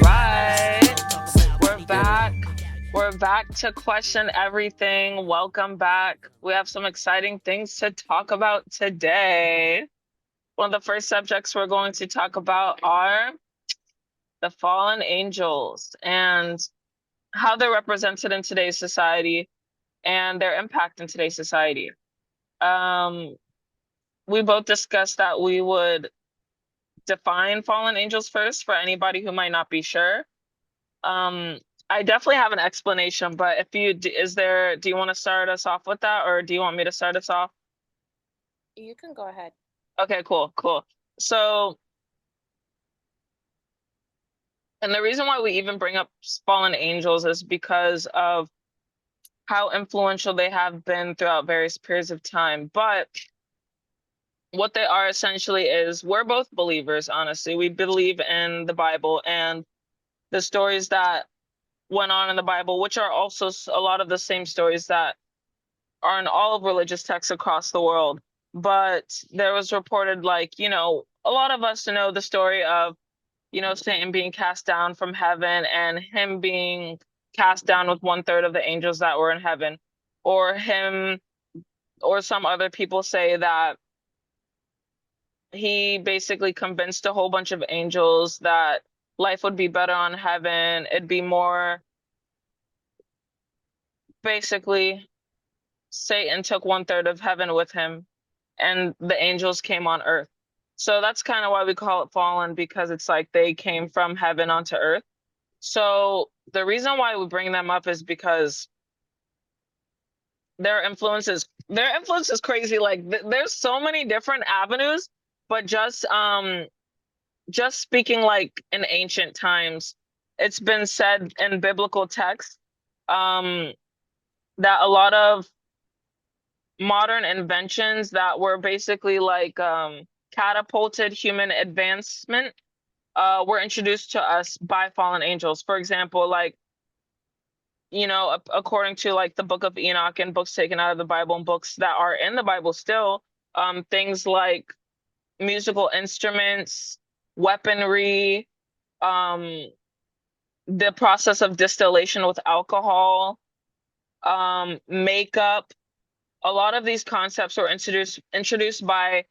Right. We're back. We're back to question everything. Welcome back. We have some exciting things to talk about today. One of the first subjects we're going to talk about are the fallen angels and how they're represented in today's society and their impact in today's society. Um, we both discussed that we would define fallen angels first for anybody who might not be sure. Um, I definitely have an explanation, but if you do you want to start us off with that, or do you want me to start us off? You can go ahead. Okay, cool, cool. So, and the reason why we even bring up fallen angels is because of how influential they have been throughout various periods of time. But what they are essentially is we're both believers, honestly. We believe in the Bible and the stories that went on in the Bible, which are also a lot of the same stories that are in all of religious texts across the world. But there was reported, like, a lot of us know the story of, Satan being cast down from heaven and him being cast down with one third of the angels that were in heaven, or him, or some other people say that he basically convinced a whole bunch of angels that life would be better on heaven. It'd be more basically Satan took one third of heaven with him and the angels came on earth. So that's kind of why we call it fallen, because it's like they came from heaven onto earth. So the reason why we bring them up is because their influence is crazy. Like there's so many different avenues, but just speaking like in ancient times, it's been said in biblical texts um that a lot of modern inventions that were basically like catapulted human advancement were introduced to us by fallen angels. For example, like, according to like the Book of Enoch and books taken out of the Bible and books that are in the Bible still, things like musical instruments, weaponry, um, the process of distillation with alcohol, makeup. A lot of these concepts were introduced by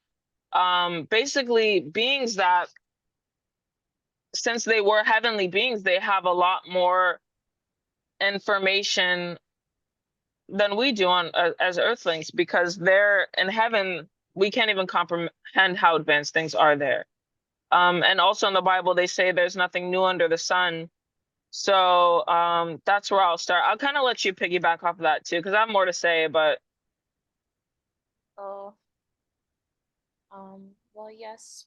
basically beings that, since they were heavenly beings, they have a lot more information than we do on as earthlings, because they're in heaven. We can't even comprehend how advanced things are there. And also in the Bible, they say there's nothing new under the sun. So that's where I'll start. I'll kind of let you piggyback off of that too, because I have more to say, but So, well, yes,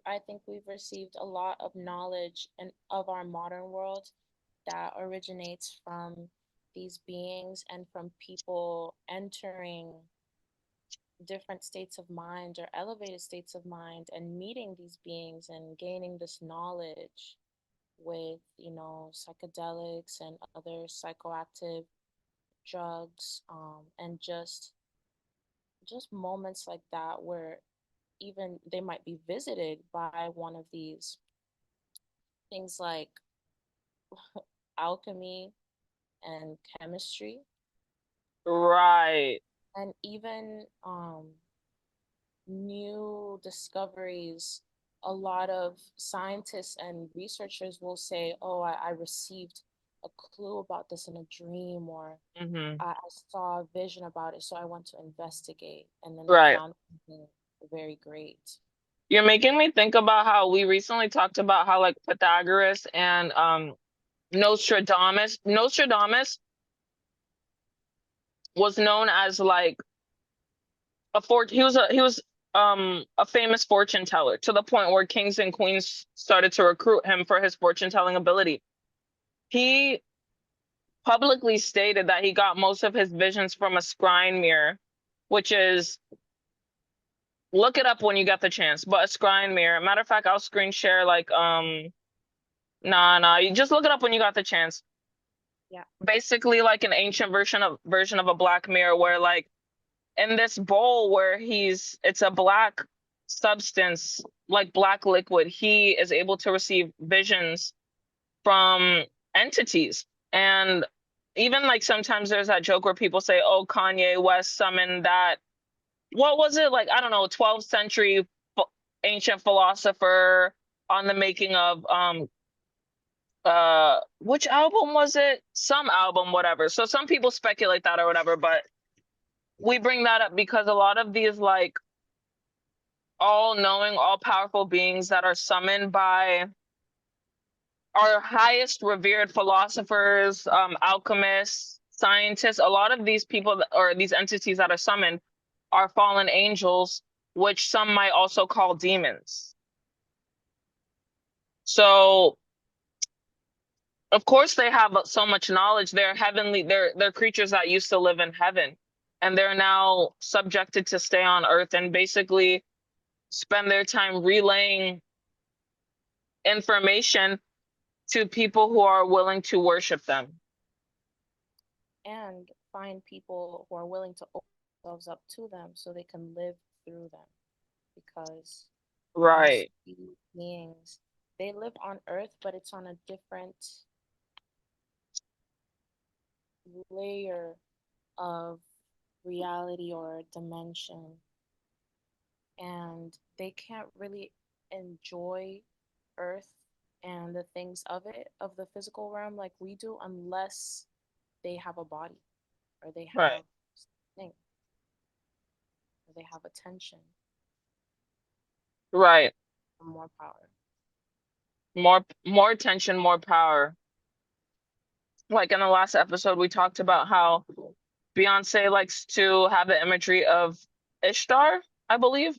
I think we've received a lot of knowledge and of our modern world that originates from these beings and from people entering different states of mind or elevated states of mind and meeting these beings and gaining this knowledge with, psychedelics and other psychoactive drugs, and just moments like that where even they might be visited by one of these things like alchemy and chemistry, right. and even new discoveries. A lot of scientists and researchers will say, oh, I received a clue about this in a dream, or Hmm. I saw a vision about it, so I went to investigate, and then they Right. found something very great. You're making me think about how we recently talked about how like Pythagoras and Nostradamus was known as like he was a famous fortune teller, to the point where kings and queens started to recruit him for his fortune telling ability. He publicly stated that he got most of his visions from a scrying mirror, which is, look it up when you get the chance, but a scrying mirror. Matter of fact, I'll screen share like nah, you just look it up when you got the chance. Yeah. Basically like an ancient version of a black mirror, where like in this bowl where it's a black substance like black liquid, he is able to receive visions from entities. And even like sometimes there's that joke where people say, oh, Kanye West summoned that, what was it? Like, I don't know, 12th century ancient philosopher on the making of which album was it? Some album, whatever. So some people speculate that or whatever, but we bring that up because a lot of these like all knowing, all powerful beings that are summoned by our highest revered philosophers, alchemists, scientists, a lot of these people or these entities that are summoned are fallen angels, which some might also call demons. So, of course, they have so much knowledge. They're heavenly, they're creatures that used to live in heaven, and they're now subjected to stay on earth and basically spend their time relaying information to people who are willing to worship them. and find people who are willing to open themselves up to them so they can live through them. Because most Right, of these beings, they live on Earth, but it's on a different layer of reality or dimension. And they can't really enjoy Earth and the things of it, of the physical realm, like we do, unless they have a body or they right, have thing or they have attention right. or more power. More attention, more power. Like in the last episode, we talked about how Beyonce likes to have the imagery of Ishtar, I believe,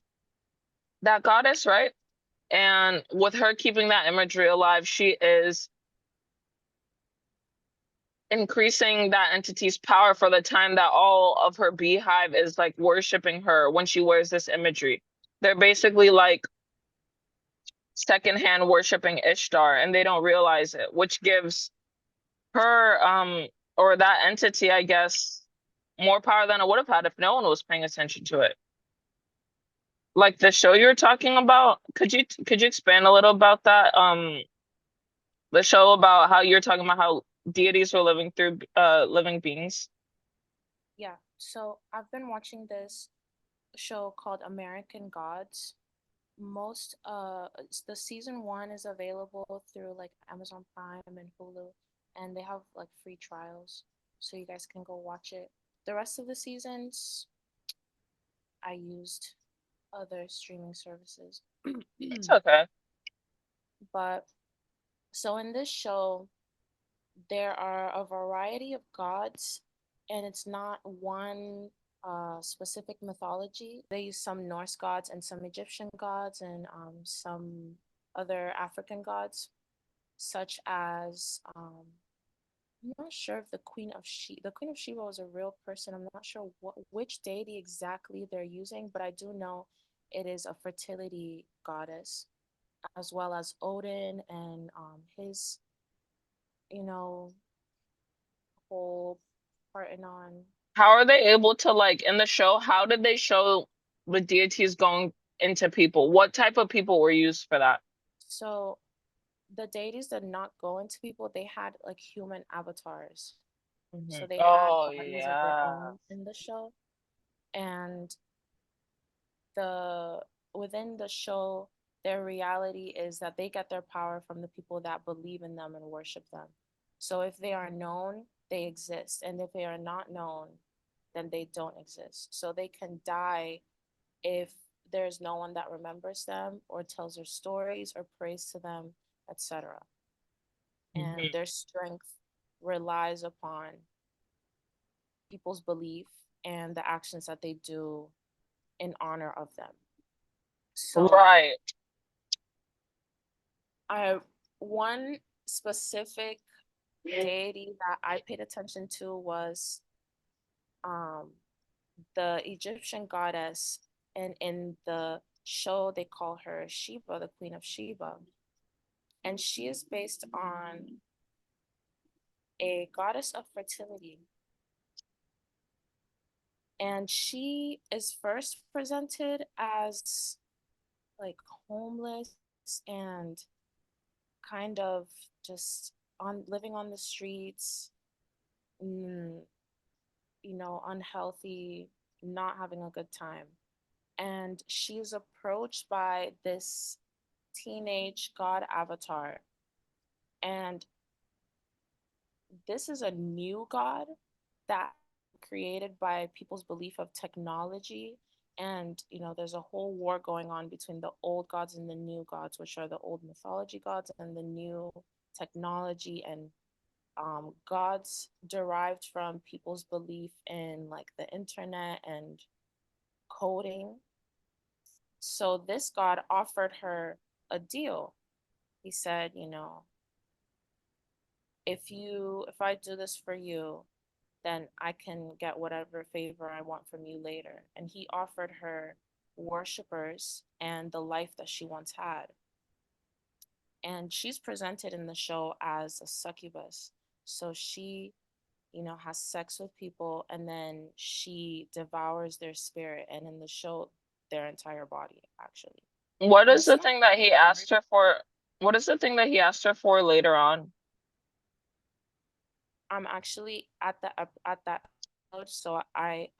that goddess, right? And with her keeping that imagery alive, she is increasing that entity's power for the time that all of her beehive is like worshiping her when she wears this imagery. They're basically like secondhand worshiping Ishtar and they don't realize it, which gives her or that entity, I guess, more power than it would have had if no one was paying attention to it. Like the show you're talking about, could you expand a little about that? The show about how you're talking about how deities were living through living beings. Yeah, so I've been watching this show called American Gods. The season one is available through like Amazon Prime and Hulu, and they have like free trials, so you guys can go watch it. The rest of the seasons, I used other streaming services. It's okay. But so in this show, there are a variety of gods, and it's not one specific mythology. They use some Norse gods and some Egyptian gods and some other African gods, such as I'm not sure if the Queen of Sheba was a real person. I'm not sure which deity exactly they're using, but I do know it is a fertility goddess, as well as Odin and his, you know, whole Parthenon. How are they able to like in the show, how did they show the deities going into people? What type of people were used for that? So the deities did not go into people. They had like human avatars. So they had Oh bodies of their yeah. own in the show. And the within the show, their reality is that they get their power from the people that believe in them and worship them. So if they are known, they exist. And if they are not known, then they don't exist. So they can die if there's no one that remembers them or tells their stories or prays to them, etc. And Mhm. their strength relies upon people's belief and the actions that they do in honor of them. So Right. I one specific deity that I paid attention to was um the Egyptian goddess, and in the show they call her Sheba, the Queen of Sheba. And she is based on a goddess of fertility. And she is first presented as like homeless and kind of just on living on the streets, mm, unhealthy, not having a good time. And she's approached by this teenage god avatar. And this is a new god that created by people's belief of technology. And there's a whole war going on between the old gods and the new gods, which are the old mythology gods and the new technology and gods derived from people's belief in like the internet and coding. So this god offered her a deal. He said, if I do this for you, then I can get whatever favor I want from you later. And he offered her worshippers and the life that she once had. And she's presented in the show as a succubus. So she, has sex with people and then she devours their spirit and in the show, their entire body, actually. What And is it's the not thing that he very, asked her for? What is the thing that he asked her for later on? I'm actually at that episode. So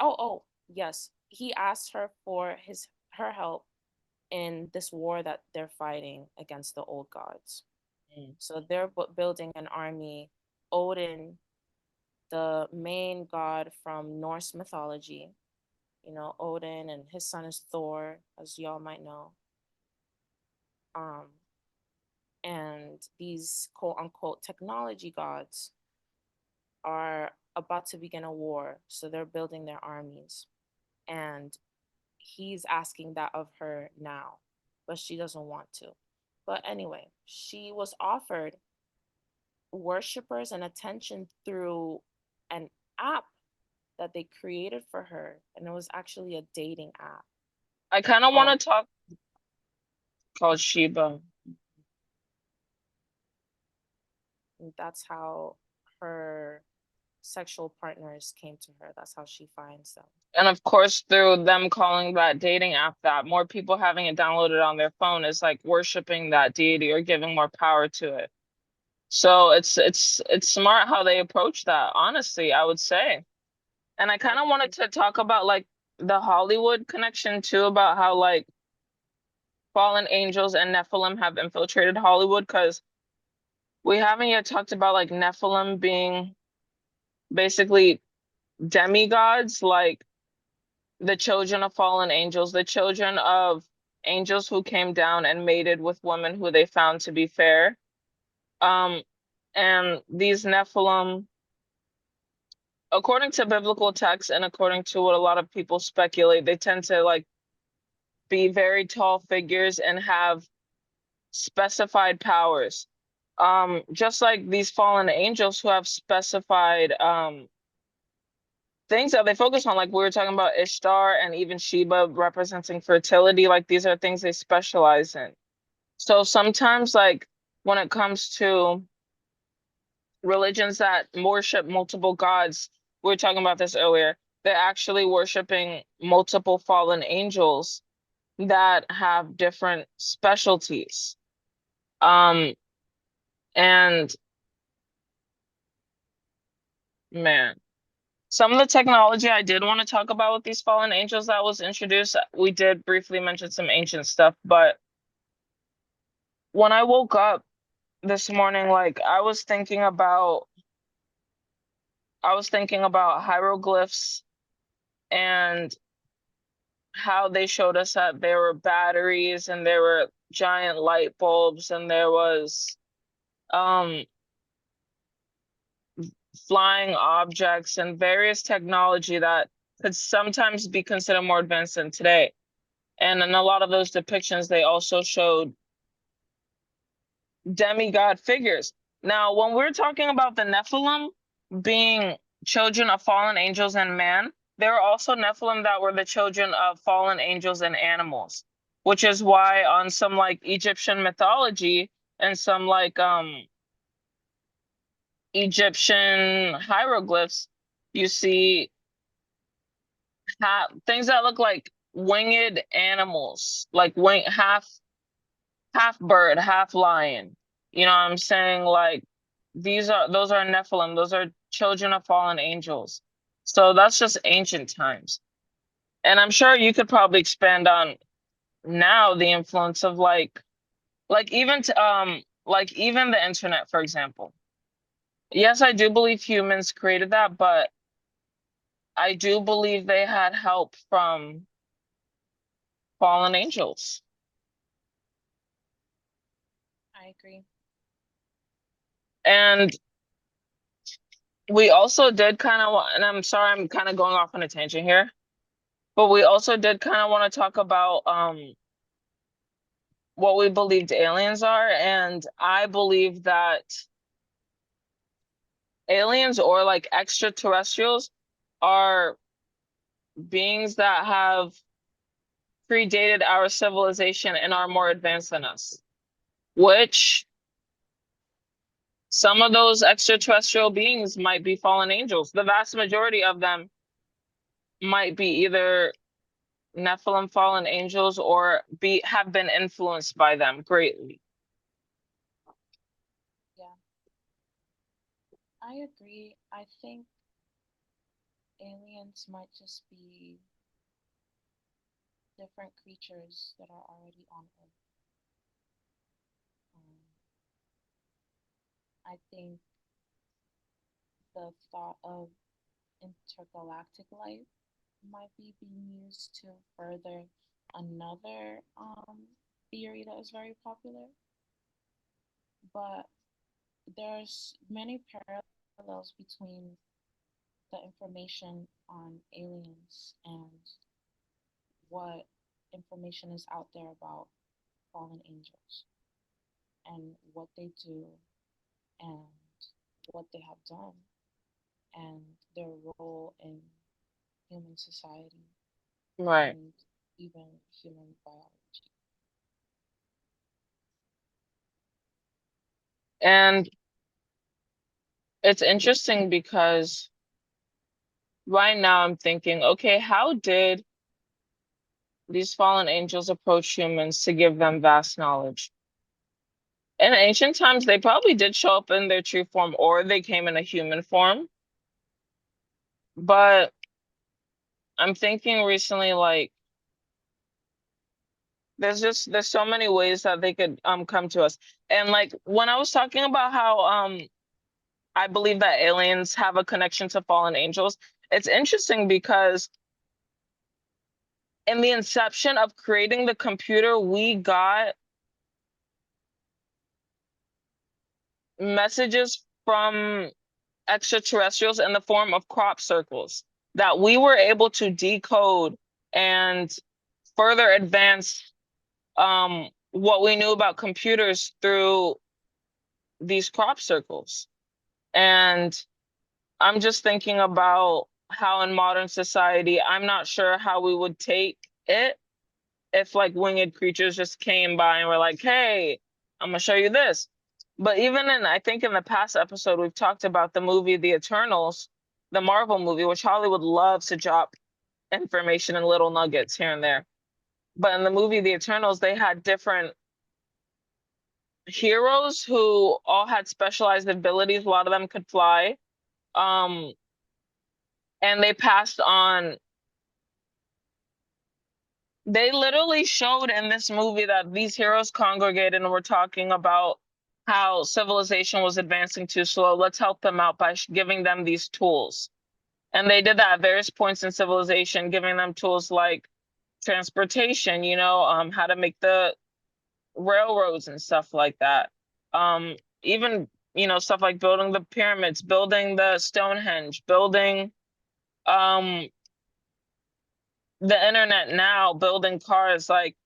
oh yes, he asked her for her help in this war that they're fighting against the old gods. Mm. So they're building an army. Odin, the main god from Norse mythology, Odin, and his son is Thor, as y'all might know. Um, and these quote unquote technology gods are about to begin a war. So they're building their armies. And he's asking that of her now, but she doesn't want to. But anyway, she was offered worshippers and attention through an app that they created for her. And it was actually a dating app I kind of called, want to talk called Sheba. that's how her sexual partners came to her. That's how she finds them. And of course, through them calling that dating app that, more people having it downloaded on their phone is like worshiping that deity or giving more power to it. So it's smart how they approach that, honestly, I would say. And I kind of wanted to talk about like the Hollywood connection too, about how like fallen angels and Nephilim have infiltrated Hollywood, because we haven't yet talked about like Nephilim being basically demigods, like the children of fallen angels, the children of angels who came down and mated with women who they found to be fair. Um, and these Nephilim, according to biblical texts and according to what a lot of people speculate, they tend to like be very tall figures and have specified powers. Just like these fallen angels who have specified things that they focus on, like we were talking about Ishtar and even Sheba representing fertility, like these are things they specialize in. So sometimes, like when it comes to religions that worship multiple gods, we were talking about this earlier, they're actually worshiping multiple fallen angels that have different specialties. Um, and man, some of the technology I did want to talk about with these fallen angels that was introduced, we did briefly mention some ancient stuff, but when I woke up this morning, like I was thinking about hieroglyphs and how they showed us that there were batteries and there were giant light bulbs and there was um flying objects and various technology that could sometimes be considered more advanced than today. And in a lot of those depictions, they also showed demigod figures. Now, when we're talking about the Nephilim being children of fallen angels and man, there are also Nephilim that were the children of fallen angels and animals, which is why on some like Egyptian mythology and some like Egyptian hieroglyphs, you see things that look like winged animals, like half bird, half lion. You know what I'm saying? Like those are Nephilim, those are children of fallen angels. So that's just ancient times. And I'm sure you could probably expand on now the influence of like even the internet, for example. Yes, I do believe humans created that, but I do believe they had help from fallen angels. I agree. And we also did kind of, and I'm sorry, I'm kind of going off on a tangent here, but we also did kind of want to talk about what we believed aliens are, and I believe that aliens or like extraterrestrials are beings that have predated our civilization and are more advanced than us, which some of those extraterrestrial beings might be fallen angels. The vast majority of them might be either Nephilim fallen angels or be have been influenced by them greatly. Yeah, I agree. I think aliens might just be different creatures that are already on Earth. Um, I think the thought of intergalactic life might be being used to further another theory that is very popular. But there's many parallels between the information on aliens and what information is out there about fallen angels and what they do and what they have done and their role in human society Right. and even human biology. And it's interesting because right now I'm thinking, okay, how did these fallen angels approach humans to give them vast knowledge? In ancient times, they probably did show up in their true form or they came in a human form. But I'm thinking recently, like, there's so many ways that they could come to us. And like when I was talking about how I believe that aliens have a connection to fallen angels, it's interesting because in the inception of creating the computer, we got messages from extraterrestrials in the form of crop circles that we were able to decode and further advance what we knew about computers through these crop circles. And I'm just thinking about how in modern society, I'm not sure how we would take it if like winged creatures just came by and were like, hey, I'm gonna show you this. But even in, I think in the past episode, we've talked about the movie The Eternals, the Marvel movie, which Hollywood loves to drop information in little nuggets here and there. But in the movie The Eternals, they had different heroes who all had specialized abilities. A lot of them could fly. Um, and they passed on. They literally showed in this movie that these heroes congregated and were talking about how civilization was advancing too slow. Let's help them out by giving them these tools. And they did that at various points in civilization, giving them tools like transportation, how to make the railroads and stuff like that. Even, stuff like building the pyramids, building the Stonehenge, building um the internet now, building cars. Like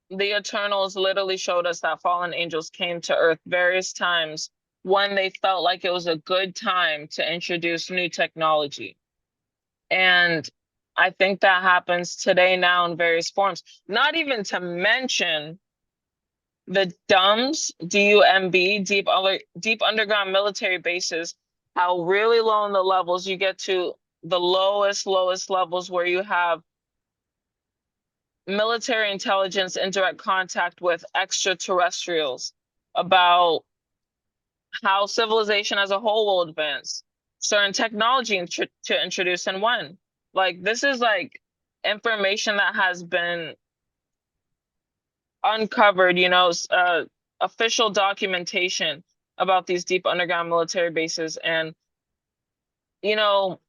the Eternals literally showed us that fallen angels came to Earth various times when they felt like it was a good time to introduce new technology. And I think that happens today now in various forms. Not even to mention the DUMBs, DUMB, deep underground military bases how really low in the levels you get to the lowest levels where you have military intelligence in direct contact with extraterrestrials about how civilization as a whole will advance, certain technology to introduce and when. Like this is like information that has been uncovered, official documentation about these deep underground military bases. And, you know,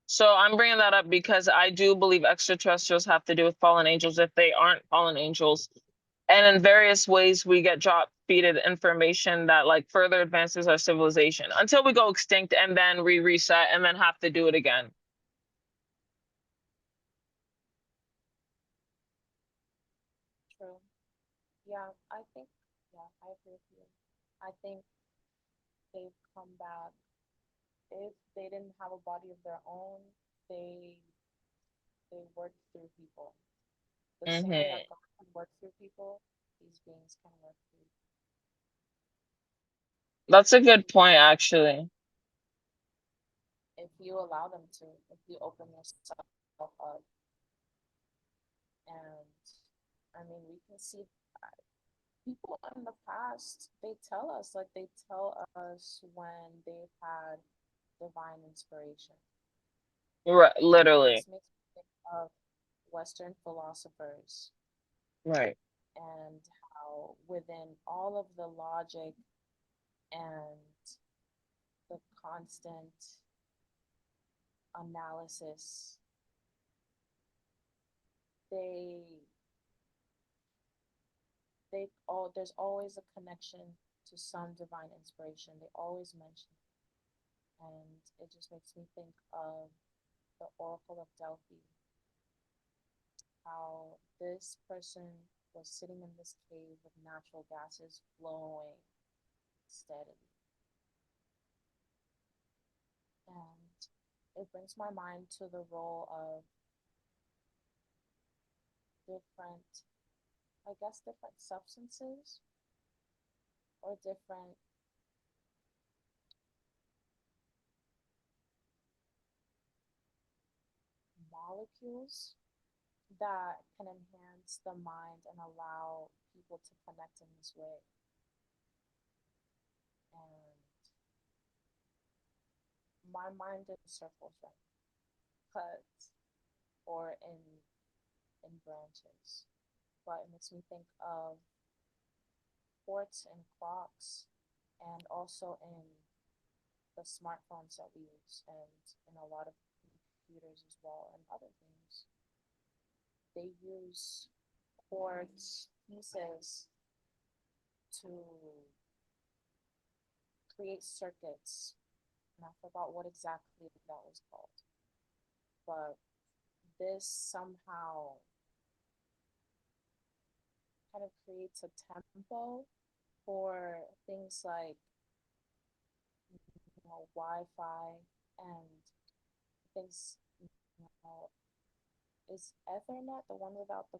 so I'm bringing that up because I do believe extraterrestrials have to do with fallen angels if they aren't fallen angels. And in various ways, we get drop feeded information that like further advances our civilization until we go extinct and then we reset and then have to do it again. True. Yeah, I think, yeah, I agree with you. I think they've come back. If they didn't have a body of their own, they they work through people. The same way that Hmm. God can work through people, these beings can work through That's a good people point, actually. if you allow them to, if you open yourself up. And I mean, we can see people in the past, they tell us, like, they tell us when they've had divine inspiration. Right, And literally. this makes me think of Western philosophers Right. and how within all of the logic and the constant analysis, they there's always a connection to some divine inspiration. They always mention it. And it just makes me think of the Oracle of Delphi, how this person was sitting in this cave with natural gases flowing steadily. And it brings my mind to the role of different, I guess, different substances or different molecules that can enhance the mind and allow people to connect in this way. And my mind in circles right now, but or in branches. But it makes me think of ports and clocks and also in the smartphones that we use and in a lot of computers as well and other things. They use quartz pieces to create circuits. And I forgot what exactly that was called. But this somehow kind of creates a tempo for things like Wi-Fi and things. You know, is Ethernet the one without the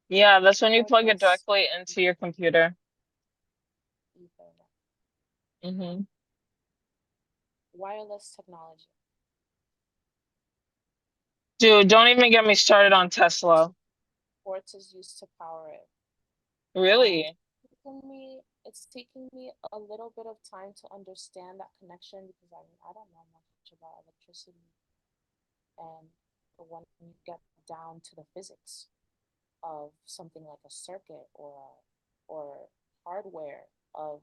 Yeah, that's when you plug it cordless directly into your computer. Ethernet? Hmm. Wireless technology. Dude, don't even get me started on Tesla. Quartz is used to power it, and Really? it's taking me a little bit of time to understand that connection because I don't know much about electricity and when you get down to the physics of something like a circuit or hardware of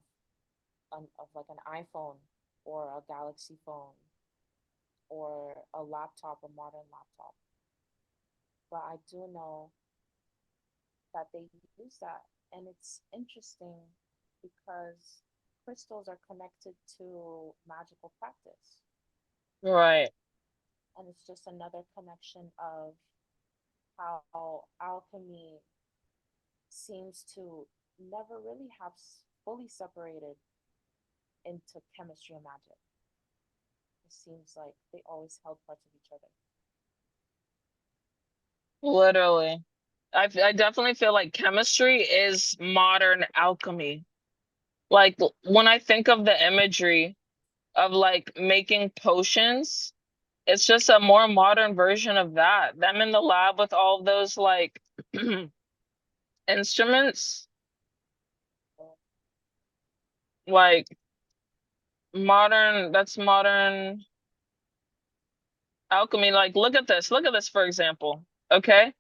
of like an iPhone or a Galaxy phone or a laptop, a modern laptop. But I do know that they use that, and it's interesting because crystals are connected to magical practice, Right. and it's just another connection of how alchemy seems to never really have fully separated into chemistry and magic. It seems like they always held parts of each other. Literally. I definitely feel like chemistry is modern alchemy. Like when I think of the imagery of like making potions, it's just a more modern version of that. Them in the lab with all of those like instruments, like modern, that's modern alchemy. Like look at this. Look at this for example. Okay?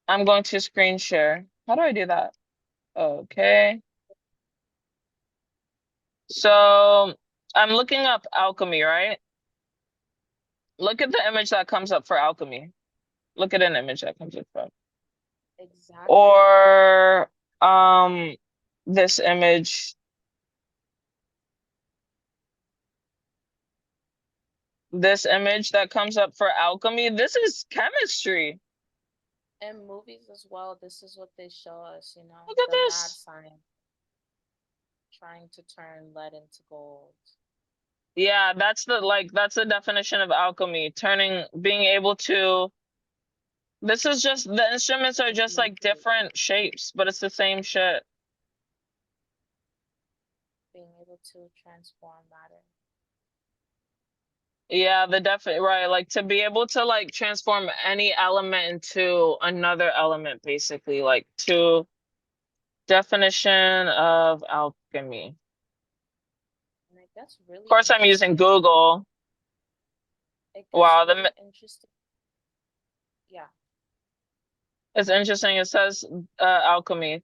I'm going to screen share. How do I do that? Okay. So I'm looking up alchemy, right? Look at the image that comes up for alchemy. Look at an image that comes up for. Exactly. Or um this image, this image that comes up for alchemy. This is chemistry. In movies as well, this is what they show us, Look at the mad this. science trying to turn lead into gold. Yeah, that's the definition of alchemy, turning being able to this is just the instruments are just like different shapes, but it's the same shit. Being able to transform matter. Yeah, the definite right, like to be able to like transform any element into another element, basically, like to definition of alchemy. And it gets Of really course, I'm using interesting. Google. It gets Wow, really interesting. Yeah. it's interesting. It says alchemy,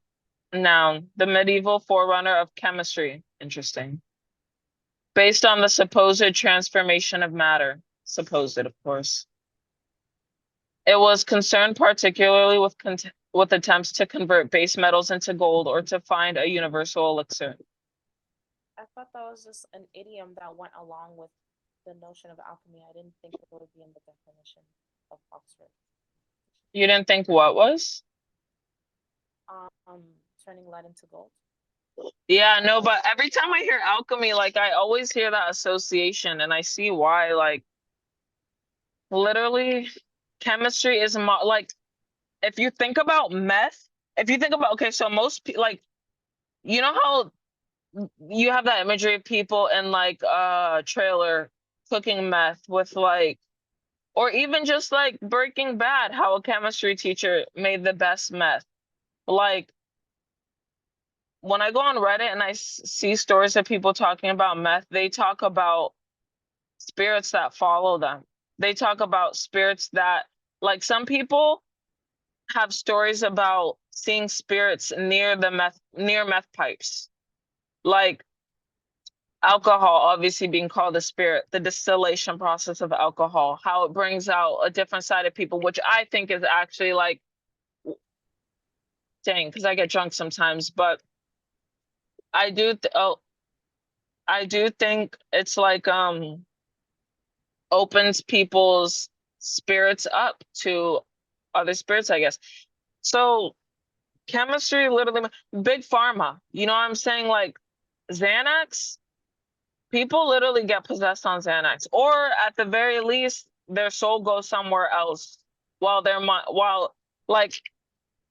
noun, the medieval forerunner of chemistry. Interesting. Based on the supposed transformation of matter. Supposed, of course. It was concerned particularly with with attempts to convert base metals into gold or to find a universal elixir. I thought that was just an idiom that went along with the notion of alchemy. I didn't think it would be in the definition of Oxford. You didn't think what was? Um, Turning lead into gold. Yeah, no, but every time I hear alchemy, like I always hear that association and I see why. Like literally, chemistry is mo like if you think about meth, if you think about okay, so most like you know how you have that imagery of people in like a trailer cooking meth with like or even just like Breaking Bad, how a chemistry teacher made the best meth. Like when I go on Reddit and I see stories of people talking about meth, they talk about spirits that follow them. They talk about spirits that, like some people have stories about seeing spirits near meth pipes. Like alcohol obviously being called a spirit, the distillation process of alcohol, how it brings out a different side of people, which I think is actually like dang, because I get drunk sometimes, but I do I do think it's like opens people's spirits up to other spirits, I guess. So chemistry literally big pharma. You know what I'm saying? Like Xanax, people literally get possessed on Xanax, or at the very least, their soul goes somewhere else while while like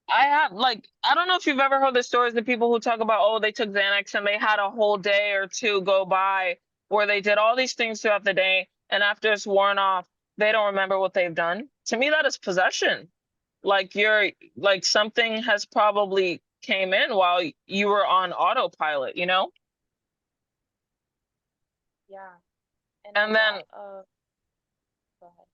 I have like I don't know if you've ever heard the stories of people who talk about oh they took Xanax and they had a whole day or two go by where they did all these things throughout the day and after it's worn off they don't remember what they've done. To me that is possession. Like you're like something has probably came in while you were on autopilot, you know? Yeah. And a And then lot of, go ahead.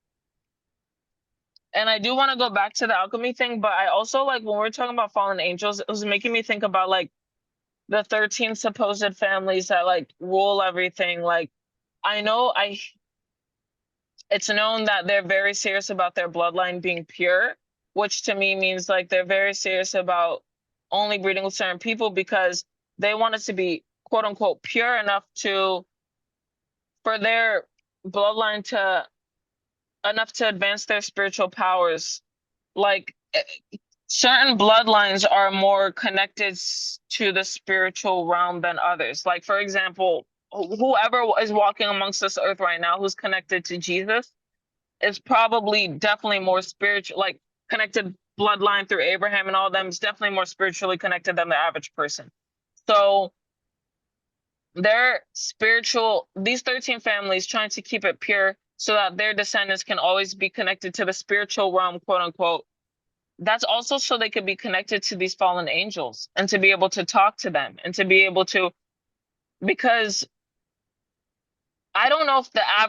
and I do want to go back to the alchemy thing, but I also like when we're talking about fallen angels, it was making me think about like the 13 supposed families that like rule everything. Like I know I it's known that they're very serious about their bloodline being pure, which to me means like they're very serious about only breeding with certain people because they want it to be quote unquote pure enough to for their bloodline to enough to advance their spiritual powers. Like certain bloodlines are more connected to the spiritual realm than others. Like, for example, whoever is walking amongst this earth right now who's connected to Jesus is probably definitely more spiritual, like connected bloodline through Abraham and all of them is definitely more spiritually connected than the average person. So Their spiritual, these 13 families trying to keep it pure so that their descendants can always be connected to the spiritual realm, quote unquote. That's also so they could be connected to these fallen angels and to be able to talk to them and to be able to, because I don't know if the I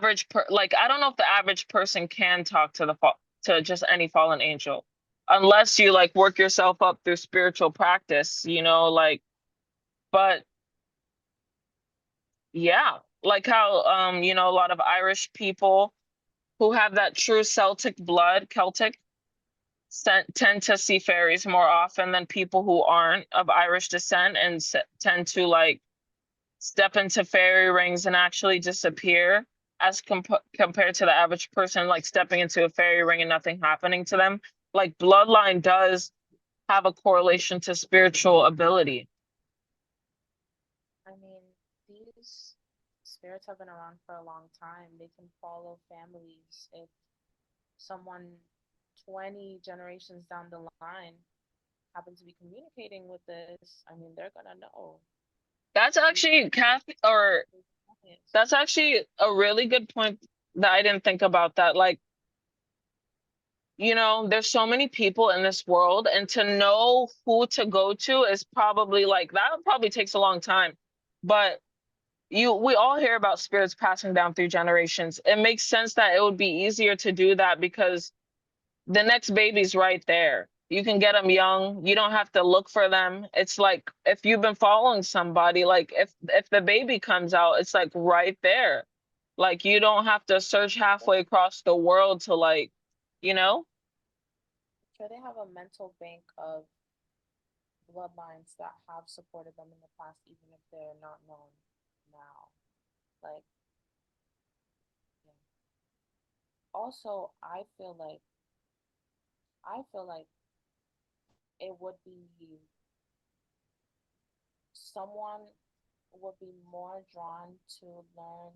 don't know if the average person can talk to to just any fallen angel unless you like work yourself up through spiritual practice, like, but yeah, like how a lot of Irish people who have that true Celtic tend to see fairies more often than people who aren't of Irish descent and tend to like step into fairy rings and actually disappear as compared to the average person like stepping into a fairy ring and nothing happening to them. Like bloodline does have a correlation to spiritual ability. I mean, these spirits have been around for a long time. They can follow families. If someone 20 generations down the line happen to be communicating with this, I mean, they're gonna know. That's These actually Kathy, or clients. that's actually a really good point that I didn't think about that. Like, there's so many people in this world, and to know who to go to is probably like that probably takes a long time. But we all hear about spirits passing down through generations. It makes sense that it would be easier to do that because the next baby's right there. You can get them young. You don't have to look for them. It's like if you've been following somebody, like if the baby comes out, it's like right there. Like you don't have to search halfway across the world to like, you know? Sure, they have a mental bank of bloodlines that have supported them in the past, even if they're not known now. Like, yeah. Also, I feel like it would be someone would be more drawn to learn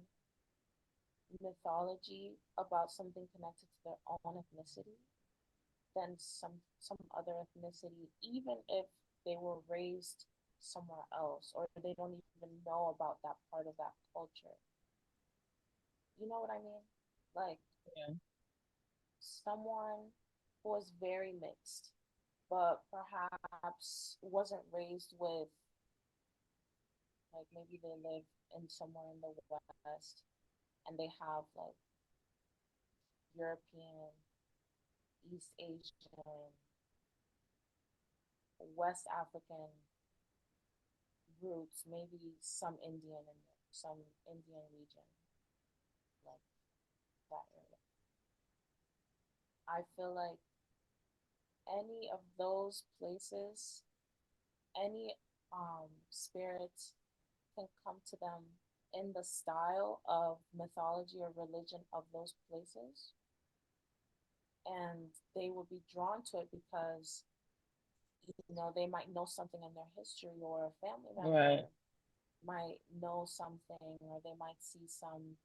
mythology about something connected to their own ethnicity than some other ethnicity, even if they were raised somewhere else or they don't even know about that part of that culture. You know what I mean? Like Yeah. someone who was very mixed, but perhaps wasn't raised with, like, maybe they live in somewhere in the West and they have like European, East Asian, West African roots, maybe some Indian in there, some Indian region, like that area. I feel like any of those places, any spirits can come to them in the style of mythology or religion of those places, and they will be drawn to it because they might know something in their history, or a family Right. member might know something, or they might see some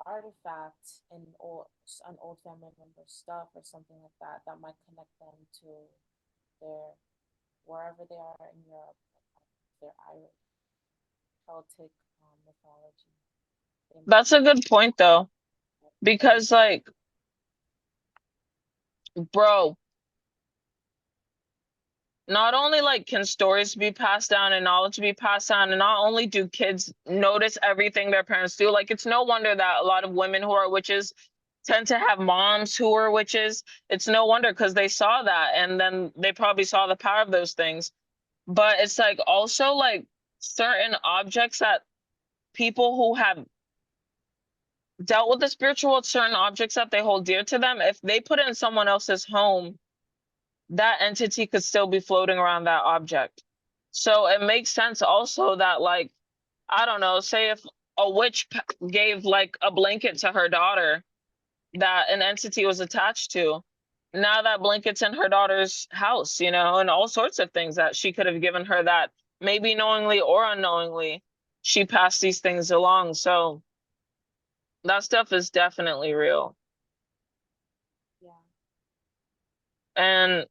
artifact in an old family member stuff or something like that that might connect them to their wherever they are in Europe, their Irish Celtic mythology. They might That's a good point though, because like, bro, not only like can stories be passed down and knowledge be passed down, and not only do kids notice everything their parents do, like it's no wonder that a lot of women who are witches tend to have moms who are witches. It's no wonder because they saw that and then they probably saw the power of those things. But it's like also like certain objects that people who have dealt with the spiritual world, certain objects that they hold dear to them, if they put it in someone else's home, that entity could still be floating around that object. So it makes sense also that like, I don't know, say if a witch gave like a blanket to her daughter that an entity was attached to, now that blanket's in her daughter's house, and all sorts of things that she could have given her that maybe knowingly or unknowingly she passed these things along. So that stuff is definitely real. yeah. And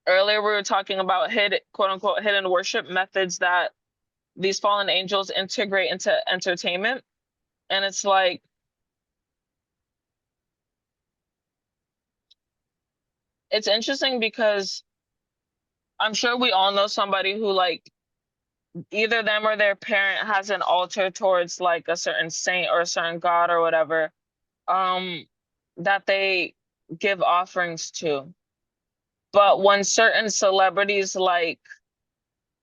earlier we were talking about hidden, quote unquote, hidden worship methods that these fallen angels integrate into entertainment. And it's like, it's interesting because I'm sure we all know somebody who like either them or their parent has an altar towards like a certain saint or a certain god or whatever, um, that they give offerings to. But when certain celebrities like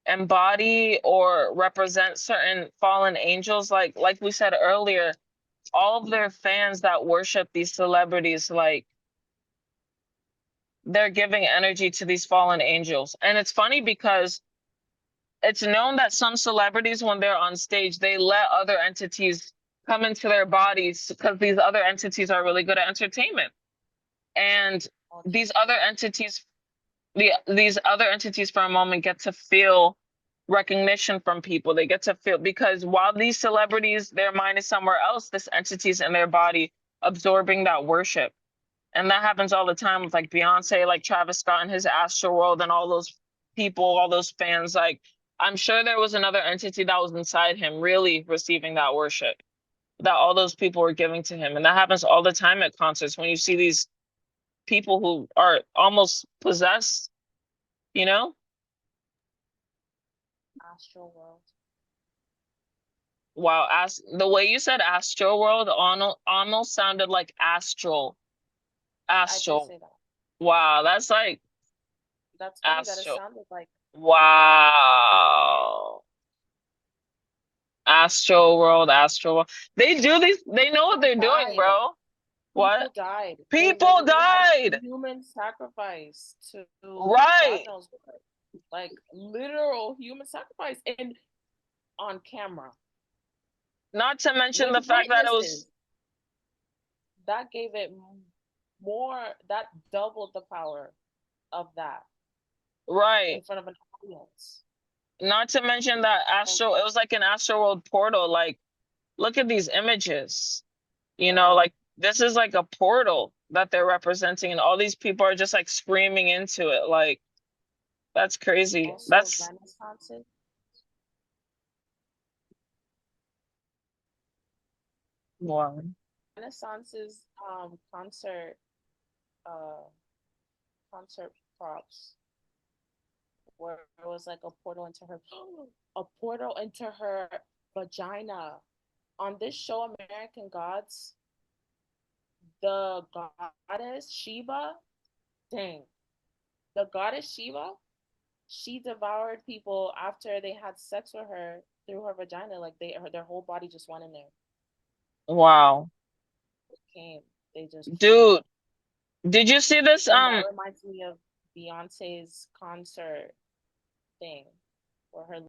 embody or represent certain fallen angels, like we said earlier, all of their fans that worship these celebrities, like they're giving energy to these fallen angels. And it's funny because it's known that some celebrities, when they're on stage, they let other entities come into their bodies because these other entities are really good at entertainment. And these other entities, these other entities for a moment get to feel recognition from people. They get to feel because while these celebrities, their mind is somewhere else, this entity's in their body absorbing that worship. And that happens all the time with like Beyonce, like Travis Scott and his Astro World and all those people, all those fans. Like I'm sure there was another entity that was inside him really receiving that worship that all those people were giving to him. And that happens all the time at concerts when you see these people who are almost possessed, you know? Astral world. Wow, as the way you said Astro World almost sounded like astral. I did Astral. say that. Wow, that's like That's funny that it astral. sounded like Wow. Astro World, Astro World. They do these, they know what people they're doing, died. bro. What? People died. They People literally had died. human sacrifice to God Right. knows what. Like literal human sacrifice and on camera Not to mention with the fact that it was witnesses. That gave it more, that doubled the power of that in right. front of an audience. Not to mention that And Astro, it was like an Astro World portal. Like, look at these images. yeah, Like this is like a portal that they're representing, and all these people are just like screaming into it. Like, that's crazy. also That's Renaissances. wow. Renaissance's uh concert props where it was like a portal into her a portal into her vagina. On this show American Gods, the goddess Shiva, dang, the goddess Shiva, she devoured people after they had sex with her through her vagina. Like their whole body just went in there. Wow. Came. They just Dude, did you see this? and that reminds me of Beyonce's concert thing where her